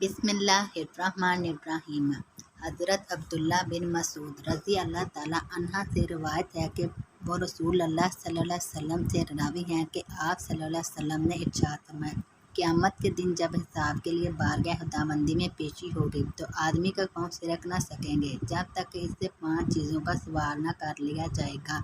بسم اللہ الرحمن الرحیم۔ حضرت عبداللہ بن مسعود رضی اللہ تعالیٰ عنہ سے روایت ہے کہ وہ رسول اللہ صلی اللہ علیہ وسلم سے راوی ہیں کہ آپ صلی اللہ علیہ وسلم نے ارشاد فرمایا، قیامت کے دن جب حساب کے لیے بارگاہ خداوندی میں پیشی ہوگی تو آدمی کا پاؤں سرک نہ سکیں گے جب تک کہ اس سے 5 چیزوں کا سوال نہ کر لیا جائے گا۔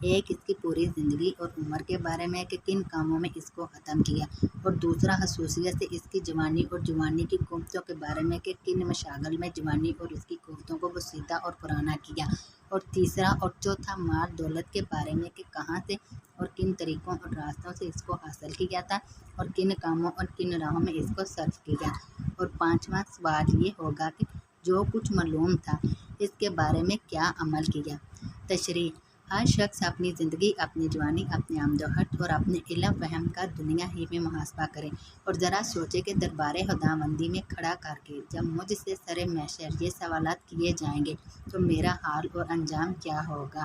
ایک، اس کی پوری زندگی اور عمر کے بارے میں کہ کن کاموں میں اس کو ختم کیا، اور دوسرا، خصوصیت سے اس کی جوانی اور جوانی کی قوتوں کے بارے میں کہ کن مشاغل میں جوانی اور اس کی قوتوں کو بسیطہ اور پرانا کیا، اور تیسرا اور چوتھا، مال دولت کے بارے میں کہ کہاں سے اور کن طریقوں اور راستوں سے اس کو حاصل کیا تھا اور کن کاموں اور کن راہوں میں اس کو صرف کیا، اور پانچواں سوال یہ ہوگا کہ جو کچھ معلوم تھا اس کے بارے میں کیا عمل کیا۔ تشریح: ہر شخص اپنی زندگی، اپنی جوانی، اپنی آمد و رفت اور اپنے علم فہم کا دنیا ہی میں محاسبہ کرے اور ذرا سوچے کہ دربار خداوندی میں کھڑا کر کے جب مجھ سے سر محشر یہ سوالات کیے جائیں گے تو میرا حال اور انجام کیا ہوگا۔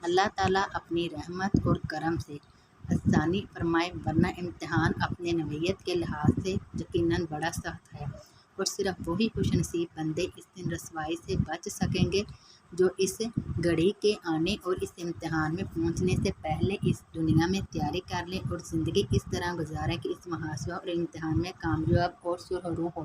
اللہ تعالیٰ اپنی رحمت اور کرم سے آسانی فرمائے، ورنہ امتحان اپنے نوعیت کے لحاظ سے یقیناً بڑا سخت ہے، اور صرف وہی خوش نصیب بندے اس دن رسوائی سے بچ سکیں گے جو اس گھڑی کے آنے اور اس امتحان میں پہنچنے سے پہلے اس دنیا میں تیاری کر لیں اور زندگی اس طرح گزاریں کہ اس محاسبہ اور امتحان میں کامیاب اور سرخرو ہو۔